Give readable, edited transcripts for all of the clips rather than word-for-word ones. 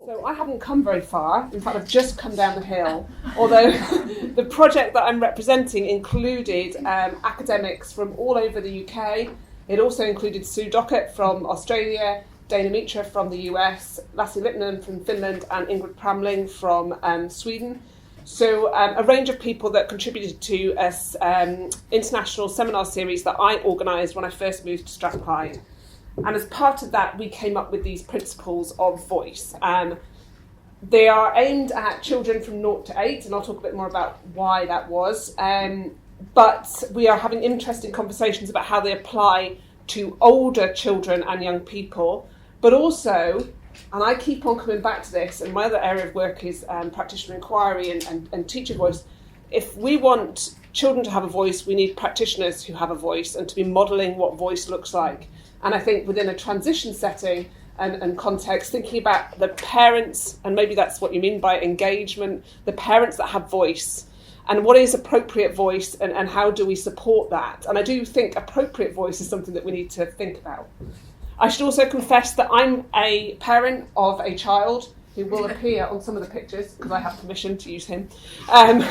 So I haven't come very far. In fact, I've just come down the hill. Although the project that I'm representing included academics from all over the UK. It also included Sue Dockett from Australia, Dana Mitra from the US, Lassie Lipman from Finland, and Ingrid Pramling from Sweden. So a range of people that contributed to an international seminar series that I organised when I first moved to Strathclyde. And as part of that, we came up with these principles of voice. They are aimed at children from 0 to 8, and I'll talk a bit more about why that was. But we are having interesting conversations about how they apply to older children and young people. But also, and I keep on coming back to this, and my other area of work is practitioner inquiry and teacher voice. If we want children to have a voice, we need practitioners who have a voice and to be modelling what voice looks like. And I think within a transition setting and context, thinking about the parents, and maybe that's what you mean by engagement, the parents that have voice, and what is appropriate voice, and how do we support that? And I do think appropriate voice is something that we need to think about. I should also confess that I'm a parent of a child who will appear on some of the pictures because I have permission to use him. Of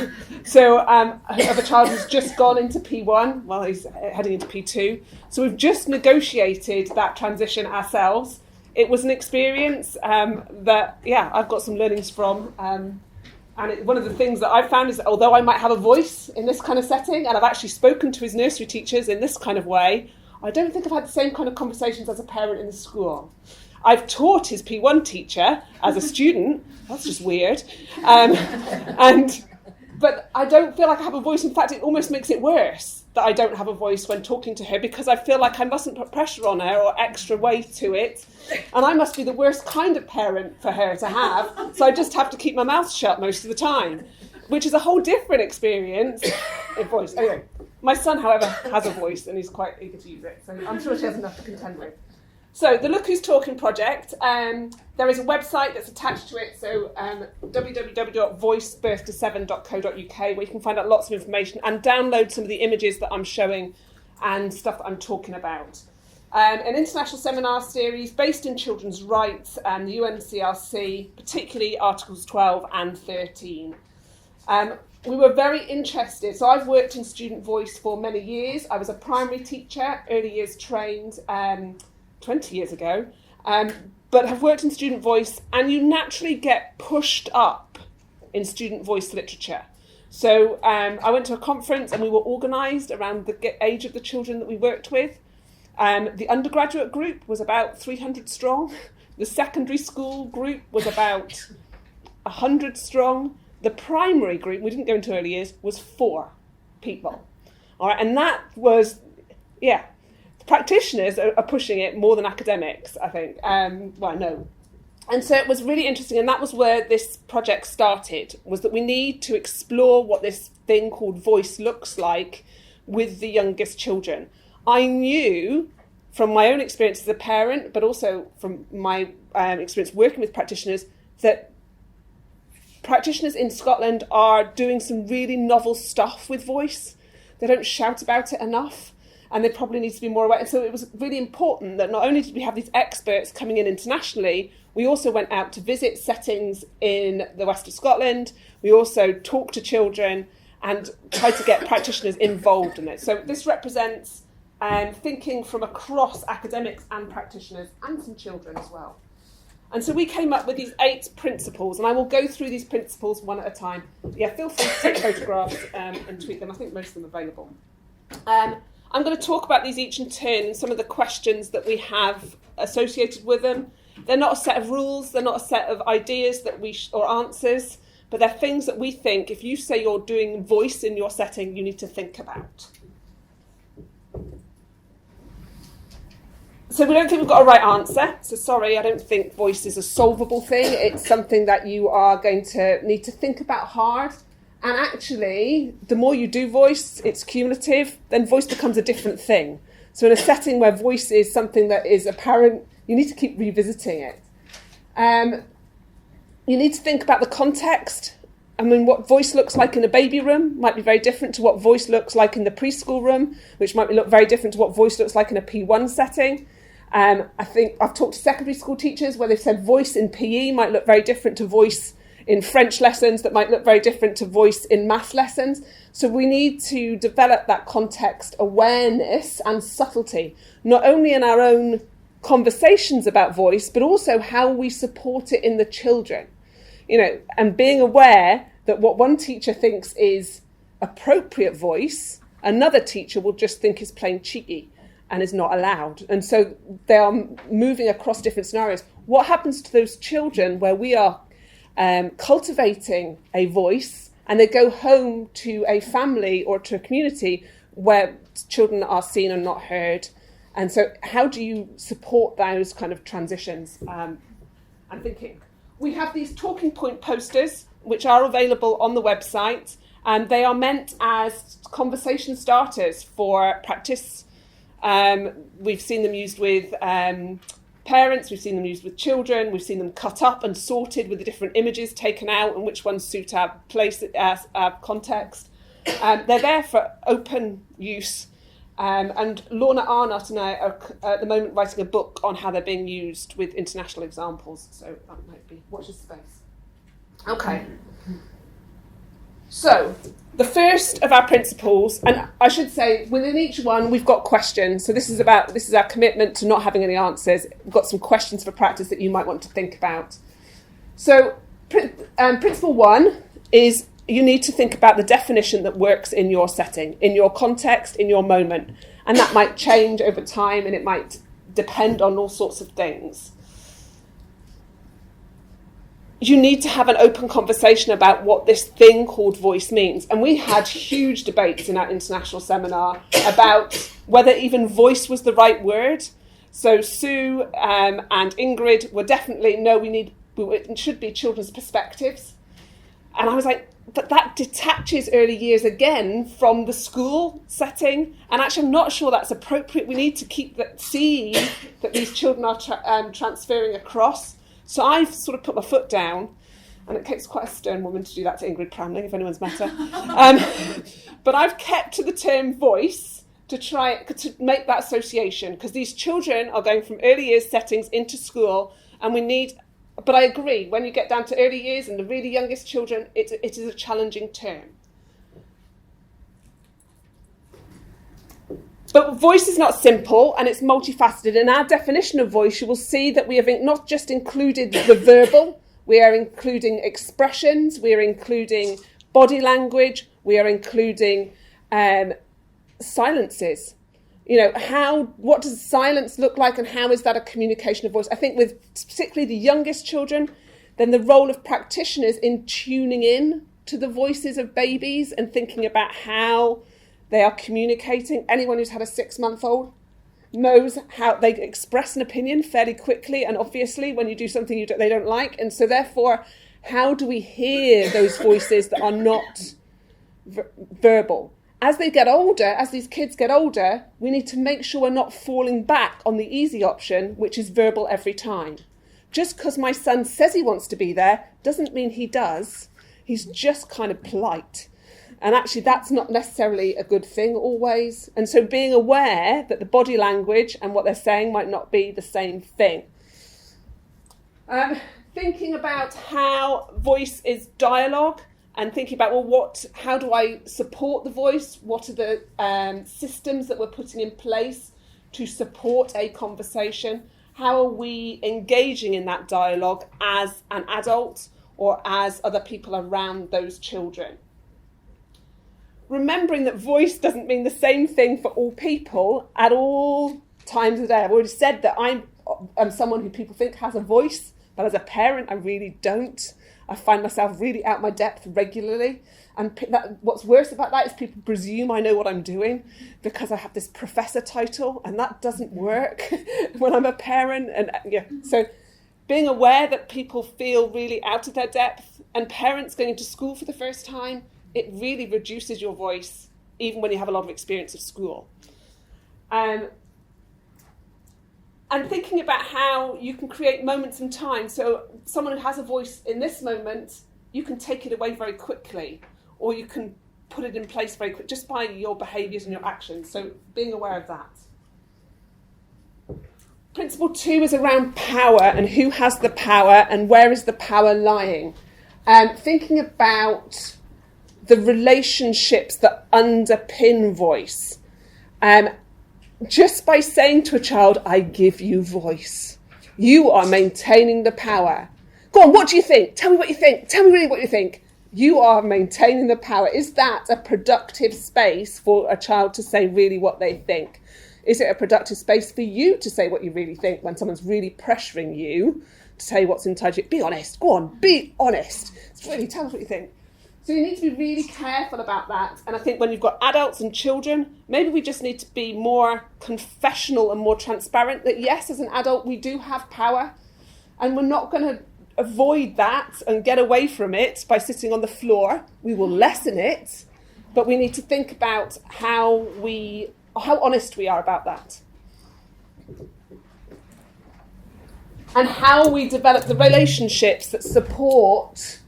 a child who's just gone into P1 while he's heading into P2. So we've just negotiated that transition ourselves. It was an experience that, I've got some learnings from. One of the things that I've found is that although I might have a voice in this kind of setting, and I've actually spoken to his nursery teachers in this kind of way, I don't think I've had the same kind of conversations as a parent in the school. I've taught his P1 teacher as a student. That's just weird. But I don't feel like I have a voice. In fact, it almost makes it worse that I don't have a voice when talking to her, because I feel like I mustn't put pressure on her or extra weight to it. And I must be the worst kind of parent for her to have. So I just have to keep my mouth shut most of the time, which is a whole different experience in voice. Anyway, my son, however, has a voice and he's quite eager to use it. So I'm sure she has enough to contend with. So the Look Who's Talking project, there is a website that's attached to it, so www.voicebirth7.co.uk, where you can find out lots of information and download some of the images that I'm showing and stuff that I'm talking about. An international seminar series based in children's rights and the UNCRC, particularly Articles 12 and 13. We were very interested. So I've worked in student voice for many years. I was a primary teacher, early years trained, 20 years ago, but have worked in student voice, and you naturally get pushed up in student voice literature. So I went to a conference and we were organised around the age of the children that we worked with. The undergraduate group was about 300 strong. The secondary school group was about 100 strong. The primary group, we didn't go into early years, was 4 people. All right, and that was, practitioners are pushing it more than academics, I think. No. And so it was really interesting, and that was where this project started, was that we need to explore what this thing called voice looks like with the youngest children. I knew from my own experience as a parent, but also from my experience working with practitioners, that practitioners in Scotland are doing some really novel stuff with voice. They don't shout about it enough, and they probably need to be more aware. And so it was really important that not only did we have these experts coming in internationally, we also went out to visit settings in the west of Scotland. We also talked to children and tried to get practitioners involved in it. So this represents thinking from across academics and practitioners and some children as well. And so we came up with these 8 principles, and I will go through these principles one at a time. Feel free to take photographs and tweet them. I think most of them are available. I'm going to talk about these each in turn and some of the questions that we have associated with them. They're not a set of rules, they're not a set of ideas that or answers, but they're things that we think, if you say you're doing voice in your setting, you need to think about. So we don't think we've got a right answer. So sorry, I don't think voice is a solvable thing. It's something that you are going to need to think about hard. And actually, the more you do voice, it's cumulative, then voice becomes a different thing. So in a setting where voice is something that is apparent, you need to keep revisiting it. You need to think about the context. I mean, what voice looks like in a baby room might be very different to what voice looks like in the preschool room, which might look very different to what voice looks like in a P1 setting. I think I've talked to secondary school teachers where they've said voice in PE might look very different to voice in French lessons, that might look very different to voice in math lessons. So we need to develop that context awareness and subtlety, not only in our own conversations about voice, but also how we support it in the children. And being aware that what one teacher thinks is appropriate voice, another teacher will just think is plain cheeky and is not allowed. And so they are moving across different scenarios. What happens to those children where we are cultivating a voice and they go home to a family or to a community where children are seen and not heard? And so how do you support those kind of transitions? I'm thinking we have these talking point posters which are available on the website, and they are meant as conversation starters for practice. We've seen them used with parents, we've seen them used with children, we've seen them cut up and sorted with the different images taken out and which ones suit our place, our context. They're there for open use. And Lorna Arnott and I are at the moment writing a book on how they're being used with international examples. So that might be, watch this space. Okay. So the first of our principles, and I should say within each one we've got questions. So this is our commitment to not having any answers. We've got some questions for practice that you might want to think about. So principle 1 is you need to think about the definition that works in your setting, in your context, in your moment. And that might change over time and it might depend on all sorts of things. You need to have an open conversation about what this thing called voice means. And we had huge debates in our international seminar about whether even voice was the right word. So Sue and Ingrid were definitely, no, it should be children's perspectives. And I was like, but that detaches early years again from the school setting. And actually, I'm not sure that's appropriate. We need to see that these children are transferring across. So I've sort of put my foot down, and it takes quite a stern woman to do that to Ingrid Pramling, if anyone's met her. But I've kept to the term voice to try to make that association, because these children are going from early years settings into school, and we need. But I agree, when you get down to early years and the really youngest children, it is a challenging term. But voice is not simple and it's multifaceted. In our definition of voice, you will see that we have not just included the verbal, we are including expressions, we are including body language, we are including silences. What does silence look like and how is that a communication of voice? I think with particularly the youngest children, then the role of practitioners in tuning in to the voices of babies and thinking about how they are communicating. Anyone who's had a 6-month-old knows how they express an opinion fairly quickly and obviously when you do something they don't like. And so therefore, how do we hear those voices that are not verbal? As they get older, as these kids get older, we need to make sure we're not falling back on the easy option, which is verbal every time. Just because my son says he wants to be there doesn't mean he does. He's just kind of polite. And actually, that's not necessarily a good thing always. And so being aware that the body language and what they're saying might not be the same thing. Thinking about how voice is dialogue and thinking about, how do I support the voice? What are the systems that we're putting in place to support a conversation? How are we engaging in that dialogue as an adult or as other people around those children? Remembering that voice doesn't mean the same thing for all people at all times of the day. I've already said that I'm someone who people think has a voice, but as a parent, I really don't. I find myself really out my depth regularly. And what's worse about that is people presume I know what I'm doing because I have this professor title, and that doesn't work when I'm a parent. So being aware that people feel really out of their depth, and parents going into school for the first time, it really reduces your voice, even when you have a lot of experience of school. And thinking about how you can create moments in time. So someone who has a voice in this moment, you can take it away very quickly, or you can put it in place very quickly, just by your behaviours and your actions. So being aware of that. Principle 2 is around power and who has the power and where is the power lying. Thinking about the relationships that underpin voice. Just by saying to a child, I give you voice, you are maintaining the power. Go on, what do you think? Tell me what you think. Tell me really what you think. You are maintaining the power. Is that a productive space for a child to say really what they think? Is it a productive space for you to say what you really think when someone's really pressuring you to say what's inside you? Be honest. Go on, be honest. Really, tell us what you think. So you need to be really careful about that. And I think when you've got adults and children, maybe we just need to be more confessional and more transparent that yes, as an adult, we do have power. And we're not going to avoid that and get away from it by sitting on the floor. We will lessen it. But we need to think about how honest we are about that. And how we develop the relationships that support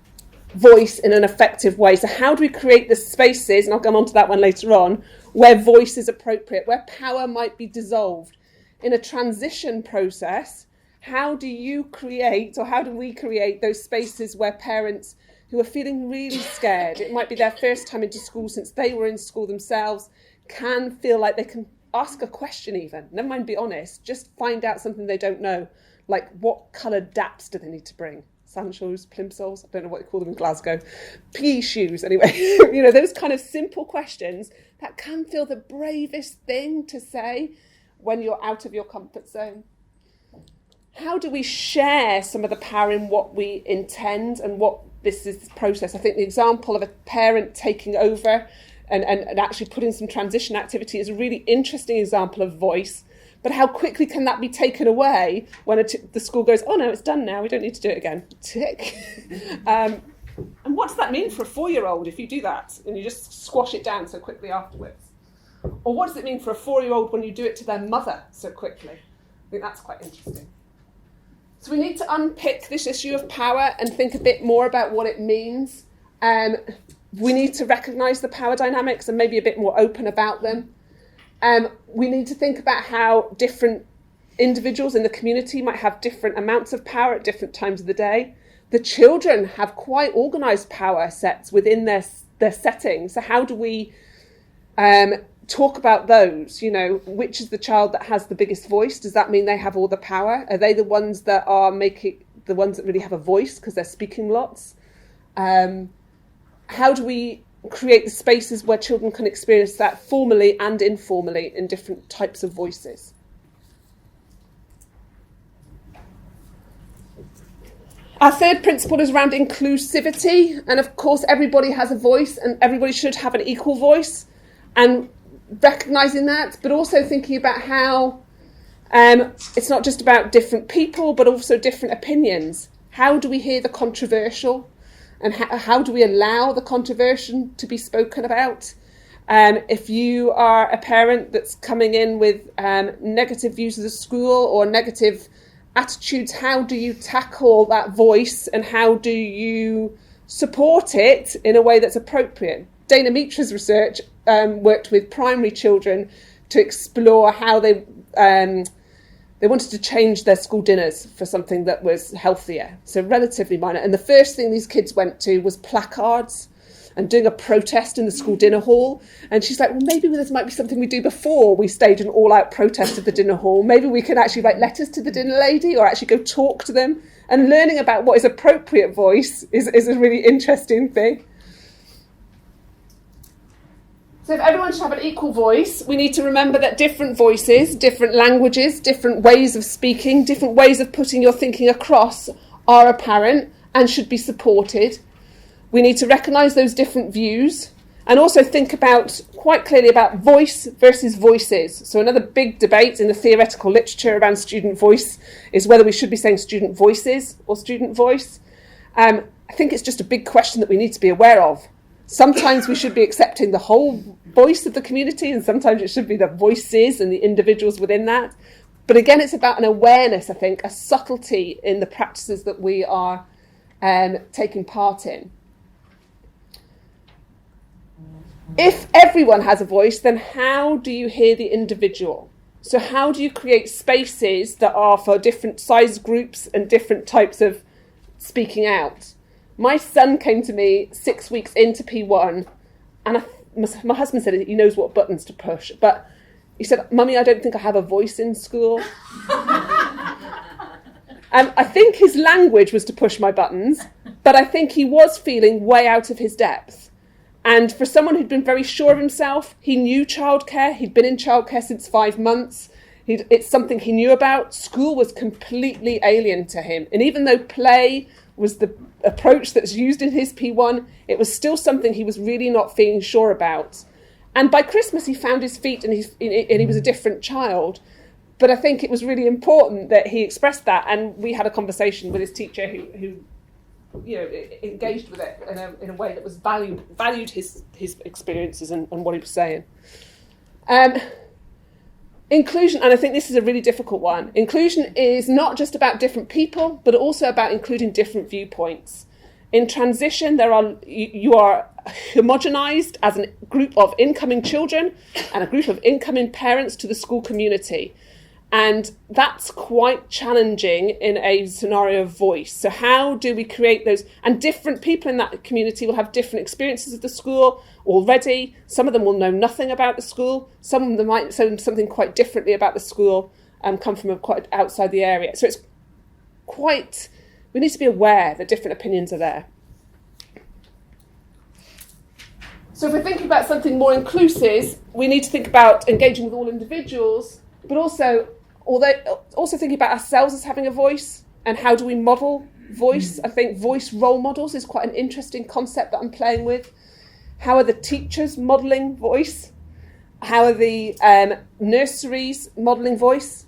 voice in an effective way. So how do we create the spaces, and I'll come on to that one later on, where voice is appropriate, where power might be dissolved. In a transition process, how do you create, or how do we create those spaces where parents who are feeling really scared, it might be their first time into school since they were in school themselves, can feel like they can ask a question even, never mind be honest, just find out something they don't know, like what colour daps do they need to bring? Sancho's, plimsolls, I don't know what they call them in Glasgow, pea shoes anyway. Those kind of simple questions that can feel the bravest thing to say when you're out of your comfort zone. How do we share some of the power in what we intend and what this is process? I think the example of a parent taking over and actually putting some transition activity is a really interesting example of voice. But how quickly can that be taken away when the school goes, oh no, it's done now, we don't need to do it again. Tick. And what does that mean for a 4-year-old if you do that and you just squash it down so quickly afterwards? Or what does it mean for a 4-year-old when you do it to their mother so quickly? I think that's quite interesting. So we need to unpick this issue of power and think a bit more about what it means. We need to recognise the power dynamics and maybe a bit more open about them. We need to think about how different individuals in the community might have different amounts of power at different times of the day. The children have quite organised power sets within their setting. So how do we talk about those? Which is the child that has the biggest voice? Does that mean they have all the power? Are they the ones that really have a voice because they're speaking lots? How do we create the spaces where children can experience that formally and informally in different types of voices? Our third principle is around inclusivity, and of course everybody has a voice and everybody should have an equal voice, and recognising that, but also thinking about how it's not just about different people but also different opinions. How do we hear the controversial? And how do we allow the controversy to be spoken about? If you are a parent that's coming in with negative views of the school or negative attitudes, how do you tackle that voice and how do you support it in a way that's appropriate? Dana Mitra's research worked with primary children to explore how they wanted to change their school dinners for something that was healthier, so relatively minor. And the first thing these kids went to was placards and doing a protest in the school dinner hall. And she's like, well, maybe this might be something we do before we stage an all-out protest at the dinner hall. Maybe we can actually write letters to the dinner lady or actually go talk to them. And learning about what is appropriate voice is a really interesting thing. So if everyone should have an equal voice, we need to remember that different voices, different languages, different ways of speaking, different ways of putting your thinking across are apparent and should be supported. We need to recognise those different views and also think quite clearly about voice versus voices. So another big debate in the theoretical literature around student voice is whether we should be saying student voices or student voice. I think it's just a big question that we need to be aware of. Sometimes we should be accepting the whole voice of the community and sometimes it should be the voices and the individuals within that. But again, it's about an awareness, I think, a subtlety in the practices that we are taking part in. If everyone has a voice, then how do you hear the individual? So how do you create spaces that are for different size groups and different types of speaking out? My son came to me 6 weeks into P1, and my husband said he knows what buttons to push, but he said, "Mummy, I don't think I have a voice in school." I think his language was to push my buttons, but I think he was feeling way out of his depth. And for someone who'd been very sure of himself, he knew childcare. He'd been in childcare since 5 months. It's something he knew about. School was completely alien to him. And even though play was the approach that's used in his P1, it was still something he was really not feeling sure about. And by Christmas, he found his feet and he was a different child. But I think it was really important that he expressed that. And we had a conversation with his teacher who engaged with it in a way that was valued his experiences and what he was saying. Inclusion, and I think this is a really difficult one. Inclusion is not just about different people, but also about including different viewpoints. In transition, you are homogenized as a group of incoming children and a group of incoming parents to the school community. And that's quite challenging in a scenario of voice. So how do we create those? And different people in that community will have different experiences of the school already. Some of them will know nothing about the school. Some of them might say something quite differently about the school and come from quite outside the area. So we need to be aware that different opinions are there. So if we're thinking about something more inclusive, we need to think about engaging with all individuals, but also thinking about ourselves as having a voice and how do we model voice. I think voice role models is quite an interesting concept that I'm playing with. How are the teachers modelling voice? How are the nurseries modelling voice?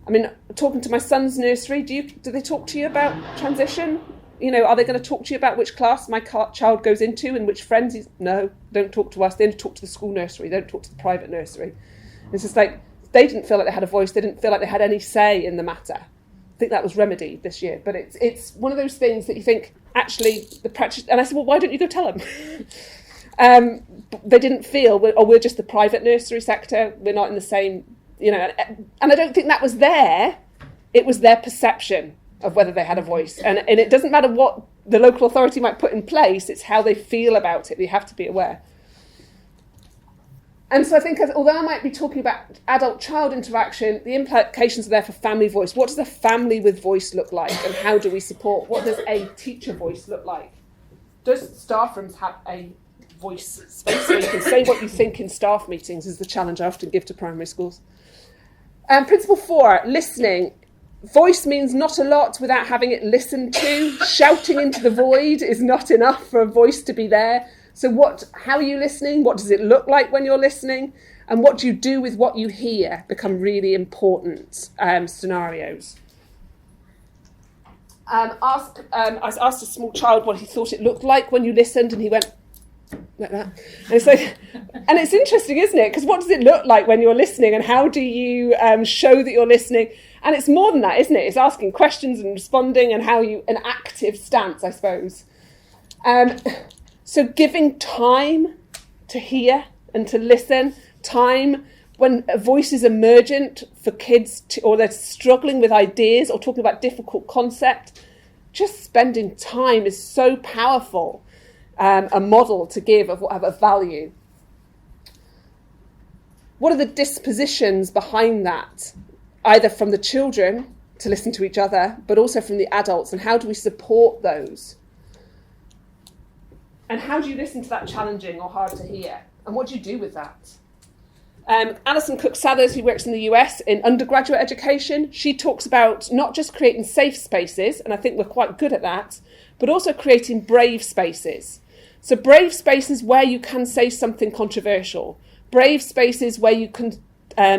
I mean, talking to my son's nursery, do they talk to you about transition? Are they going to talk to you about which class my child goes into and which friends No, don't talk to us. They only talk to the school nursery. They don't talk to the private nursery. It's just like, they didn't feel like they had a voice. They didn't feel like they had any say in the matter. I think that was remedied this year. But it's one of those things that you think, actually, the practice... And I said, well, why don't you go tell them? They didn't feel, we're just the private nursery sector. We're not in the same... And I don't think that was there. It was their perception of whether they had a voice. And it doesn't matter what the local authority might put in place. It's how they feel about it. We have to be aware. And so I think, although I might be talking about adult-child interaction, the implications are there for family voice. What does a family with voice look like, and how do we support? What does a teacher voice look like? Does staff rooms have a voice space where you can say what you think in staff meetings is the challenge I often give to primary schools. Principle 4, listening. Voice means not a lot without having it listened to. Shouting into the void is not enough for a voice to be there. So how are you listening? What does it look like when you're listening? And what do you do with what you hear become really important scenarios. I asked a small child what he thought it looked like when you listened, and he went like that. And it's interesting, isn't it? Because what does it look like when you're listening, and how do you show that you're listening? And it's more than that, isn't it? It's asking questions and responding, and an active stance, I suppose. So giving time to hear and to listen, time when a voice is emergent for kids or they're struggling with ideas or talking about difficult concept, just spending time is so powerful, a model to give of value. What are the dispositions behind that, either from the children to listen to each other, but also from the adults, and how do we support those? And how do you listen to that challenging or hard to hear? And what do you do with that? Alison Cook-Sathers, who works in the US in undergraduate education, she talks about not just creating safe spaces, and I think we're quite good at that, but also creating brave spaces. So brave spaces where you can say something controversial. Brave spaces where you can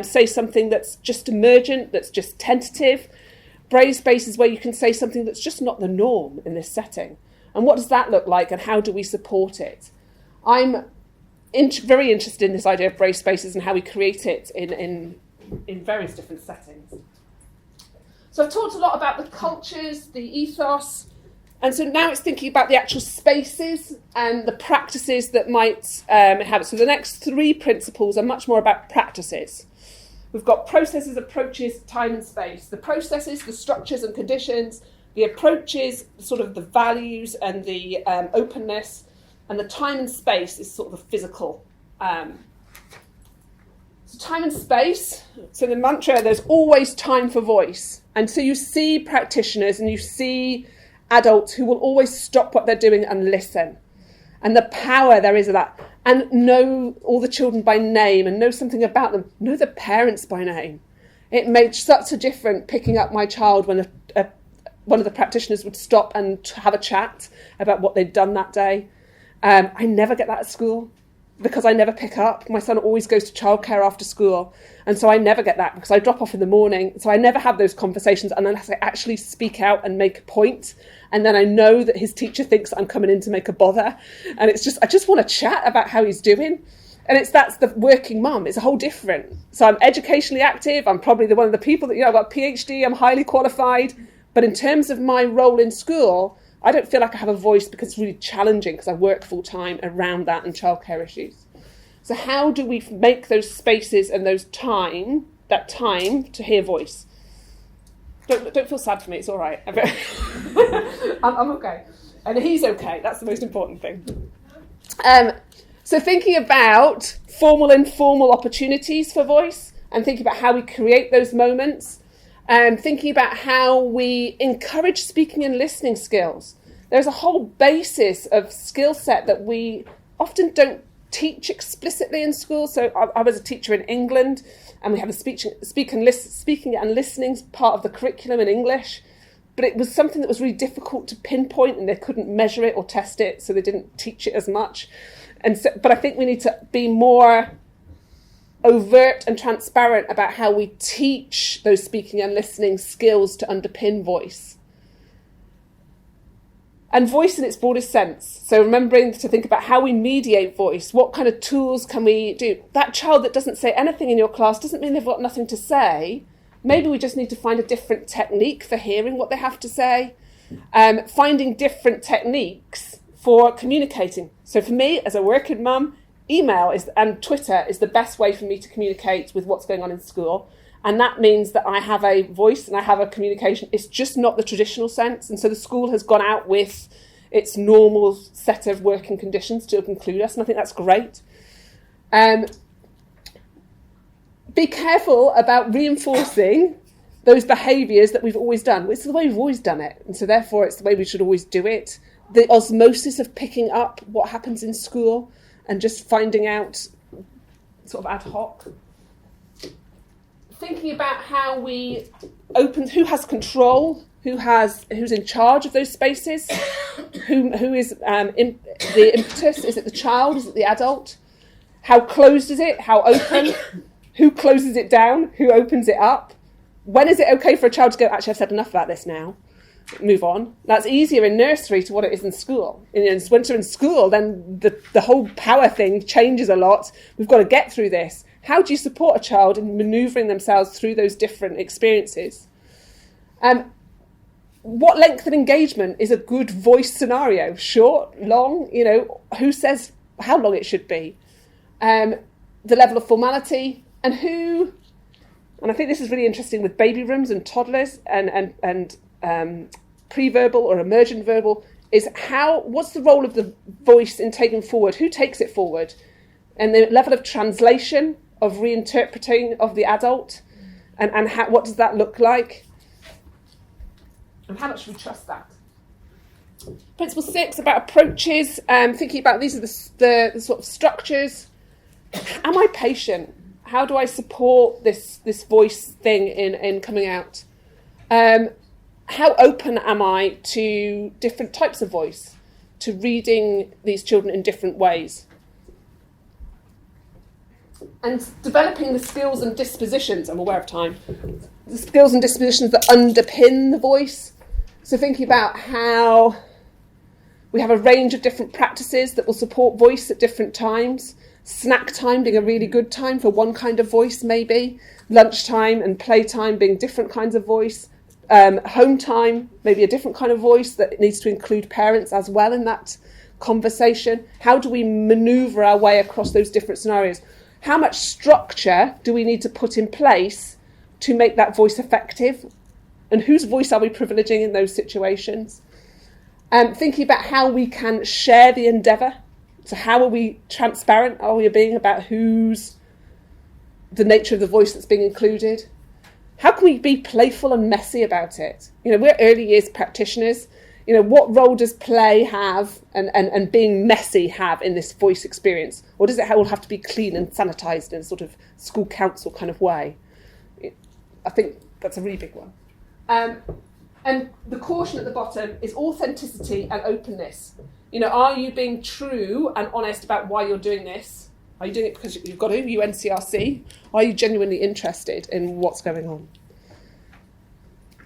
say something that's just emergent, that's just tentative. Brave spaces where you can say something that's just not the norm in this setting. And what does that look like, and how do we support it? I'm very interested in this idea of brave spaces and how we create it in various different settings. So I've talked a lot about the cultures, the ethos, and so now it's thinking about the actual spaces and the practices that might have it. So the next 3 principles are much more about practices. We've got processes, approaches, time and space. The processes, the structures and conditions. The approaches, sort of the values and the openness. And the time and space is sort of the physical. So time and space. So the mantra, there's always time for voice. And so you see practitioners and you see adults who will always stop what they're doing and listen. And the power there is of that. And know all the children by name and know something about them. Know the parents by name. It made such a difference picking up my child when one of the practitioners would stop and have a chat about what they'd done that day. I never get that at school because I never pick up. My son always goes to childcare after school. And so I never get that because I drop off in the morning. So I never have those conversations unless I actually speak out and make a point. And then I know that his teacher thinks I'm coming in to make a bother. And it's just, I just want to chat about how he's doing. And that's the working mum. It's a whole different. So I'm educationally active. I'm probably one of the people that, I've got a PhD, I'm highly qualified. But in terms of my role in school, I don't feel like I have a voice because it's really challenging because I work full time around that and childcare issues. So how do we make those spaces and that time to hear voice? Don't feel sad for me, it's all right. I'm okay. And he's okay, that's the most important thing. So thinking about formal and informal opportunities for voice and thinking about how we create those moments. Thinking about how we encourage speaking and listening skills. There's a whole basis of skill set that we often don't teach explicitly in school. So I was a teacher in England and we had a speaking and listening part of the curriculum in English. But it was something that was really difficult to pinpoint and they couldn't measure it or test it, so they didn't teach it as much. But I think we need to be more overt and transparent about how we teach those speaking and listening skills to underpin voice. And voice in its broadest sense. So remembering to think about how we mediate voice. What kind of tools can we do? That child that doesn't say anything in your class doesn't mean they've got nothing to say. Maybe we just need to find a different technique for hearing what they have to say. Finding different techniques for communicating. So for me, as a working mum, email and Twitter is the best way for me to communicate with what's going on in school. And that means that I have a voice and I have a communication. It's just not the traditional sense. And so the school has gone out with its normal set of working conditions to include us. And I think that's great. Be careful about reinforcing those behaviours that we've always done. It's the way we've always done it. And so therefore it's the way we should always do it. The osmosis of picking up what happens in school and just finding out sort of ad hoc. Thinking about how we open, who has control, who's in charge of those spaces, who is the impetus, is it the child, is it the adult? How closed is it, how open, who closes it down, who opens it up? When is it okay for a child to go, actually I've said enough about this now, move on? That's easier in nursery to what it is in school. Once you're in school, then the whole power thing changes a lot. We've got to get through this. How do you support a child in manoeuvring themselves through those different experiences? What length of engagement is a good voice scenario? Short, long, who says how long it should be? The level of formality and who, and I think this is really interesting with baby rooms and toddlers and pre-verbal or emergent verbal, is what's the role of the voice in taking forward? Who takes it forward? And the level of translation, of reinterpreting of the adult, and what does that look like? And how much should we trust that? Principle 6, about approaches, thinking about these are the sort of structures. Am I patient? How do I support this voice thing in coming out? How open am I to different types of voice, to reading these children in different ways? And developing the skills and dispositions, I'm aware of time, the skills and dispositions that underpin the voice. So thinking about how we have a range of different practices that will support voice at different times. Snack time being a really good time for one kind of voice maybe. Lunchtime and playtime being different kinds of voice. Home time, maybe a different kind of voice that needs to include parents as well in that conversation. How do we manoeuvre our way across those different scenarios? how much structure do we need to put in place to make that voice effective? And whose voice are we privileging in those situations? Thinking about how we can share the endeavour. So how are we transparent? Are we being about who's the nature of the voice that's being included? How can we be playful and messy about it? We're early years practitioners. What role does play have and being messy have in this voice experience? Or does it all have to be clean and sanitised in a sort of school council kind of way? I think that's a really big one. And the caution at the bottom is authenticity and openness. Are you being true and honest about why you're doing this? Are you doing it because you've got to, UNCRC? Are you genuinely interested in what's going on?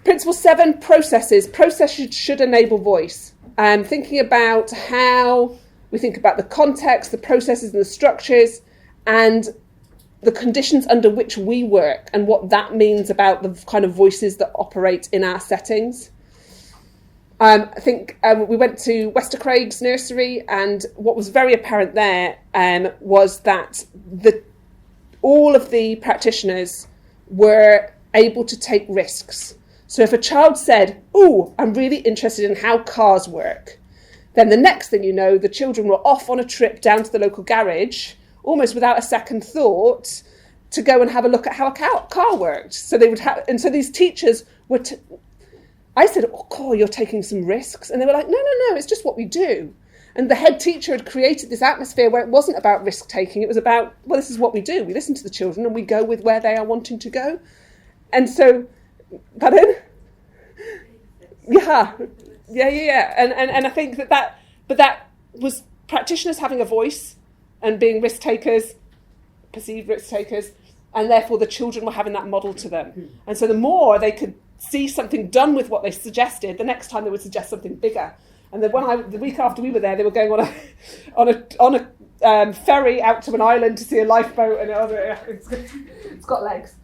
Principle 7, processes. Processes should enable voice. Thinking about how we think about the context, the processes and the structures, and the conditions under which we work and what that means about the kind of voices that operate in our settings. I think we went to Strathclyde's nursery, and what was very apparent there was that all of the practitioners were able to take risks. So if a child said, "Oh, I'm really interested in how cars work," then the next thing you know, the children were off on a trip down to the local garage, almost without a second thought, to go and have a look at how a car worked. So they would have, and so these teachers were. I said, "Oh, God, you're taking some risks," and they were like, "No, it's just what we do." And the head teacher had created this atmosphere where it wasn't about risk taking; it was about, well, this is what we do. We listen to the children and we go with where they are wanting to go. And so, pardon? Yeah. And I think that was practitioners having a voice and being risk takers, perceived risk takers, and therefore the children were having that model to them. And so the more they could see something done with what they suggested, the next time they would suggest something bigger. And then the week after we were there, they were going on a ferry out to an island to see a lifeboat, and it's got legs.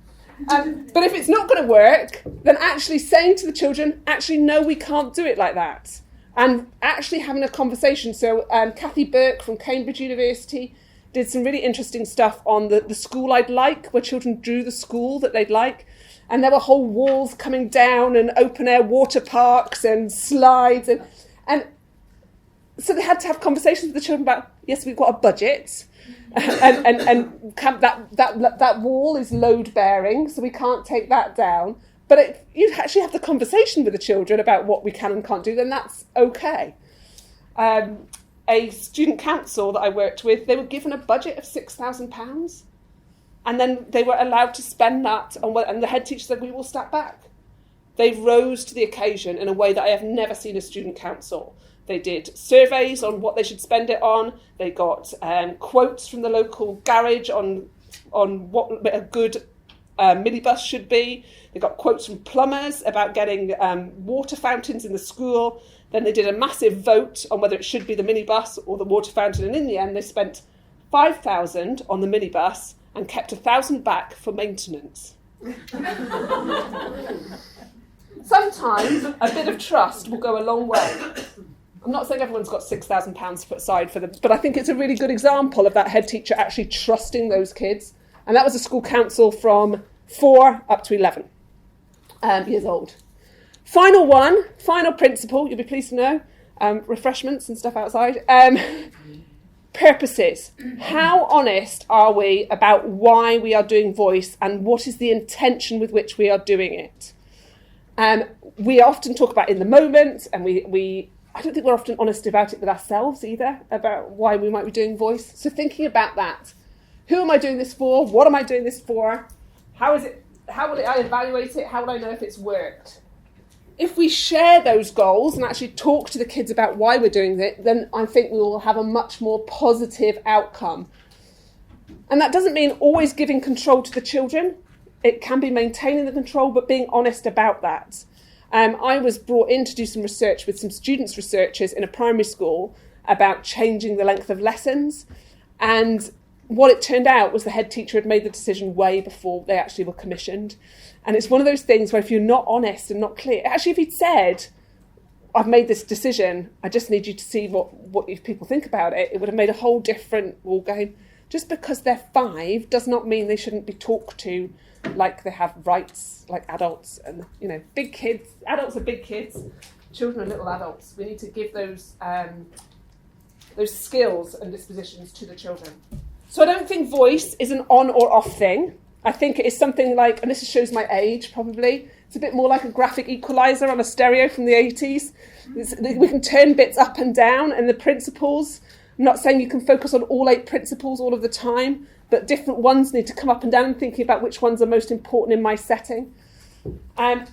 But if it's not going to work, then actually saying to the children, actually, no, we can't do it like that. And actually having a conversation. So Kathy Burke from Cambridge University did some really interesting stuff on the school I'd like, where children drew the school that they'd like. And there were whole walls coming down and open-air water parks and slides. And so they had to have conversations with the children about, yes, we've got a budget. And that wall is load-bearing, so we can't take that down. But you actually have the conversation with the children about what we can and can't do, then that's okay. A student council that I worked with, they were given a budget of £6,000. And then they were allowed to spend that on what, and the head teacher said, "We will step back." They rose to the occasion in a way that I have never seen a student council. They did surveys on what they should spend it on. They got quotes from the local garage on what a good minibus should be. They got quotes from plumbers about getting water fountains in the school. Then they did a massive vote on whether it should be the minibus or the water fountain. And in the end, they spent £5,000 on the minibus and kept £1,000 back for maintenance. Sometimes a bit of trust will go a long way. I'm not saying everyone's got £6,000 put aside for them, but I think it's a really good example of that head teacher actually trusting those kids. And that was a school council from 4 up to 11 years old. Final principle, you'll be pleased to know, refreshments and stuff outside. Purposes. How honest are we about why we are doing voice and what is the intention with which we are doing it? We often talk about in the moment, and I don't think we're often honest about it with ourselves either, about why we might be doing voice. So thinking about that. Who am I doing this for? What am I doing this for? How will I evaluate it? How will I know if it's worked? If we share those goals and actually talk to the kids about why we're doing it, then I think we will have a much more positive outcome. And that doesn't mean always giving control to the children. It can be maintaining the control, but being honest about that. I was brought in to do some research with some students researchers in a primary school about changing the length of lessons. And what it turned out was the head teacher had made the decision way before they actually were commissioned. And it's one of those things where if you're not honest and not clear, actually if he'd said, "I've made this decision, I just need you to see what people think about it," it would have made a whole different ball game. just because they're 5 does not mean they shouldn't be talked to like they have rights, like adults. And, big kids, adults are big kids, children are little adults. We need to give those skills and dispositions to the children. So I don't think voice is an on or off thing. I think it is something like, and this shows my age probably, it's a bit more like a graphic equaliser on a stereo from the 80s. We can turn bits up and down, and the principles, I'm not saying you can focus on all 8 principles all of the time, but different ones need to come up and down, and thinking about which ones are most important in my setting. There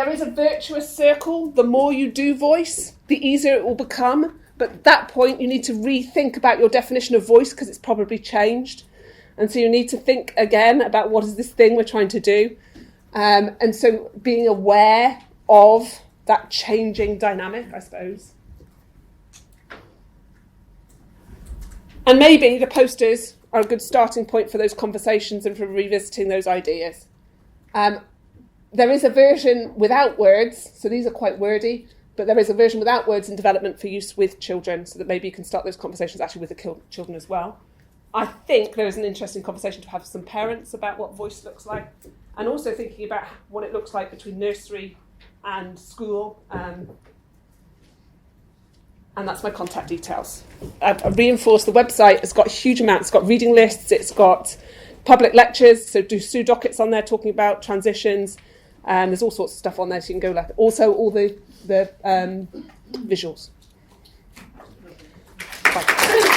is a virtuous circle. The more you do voice, the easier it will become. But at that point, you need to rethink about your definition of voice, because it's probably changed. And so you need to think again about what is this thing we're trying to do. And so being aware of that changing dynamic, I suppose. And maybe the posters are a good starting point for those conversations and for revisiting those ideas. There is a version without words, so these are quite wordy, but there is a version without words in development for use with children, so that maybe you can start those conversations actually with the children as well. I think there is an interesting conversation to have with some parents about what voice looks like, and also thinking about what it looks like between nursery and school. And that's my contact details. I've reinforced the website. It's got a huge amount. It's got reading lists. It's got public lectures. So do Sue dockets on there talking about transitions. And there's all sorts of stuff on there so you can go like. Also all the visuals. Bye.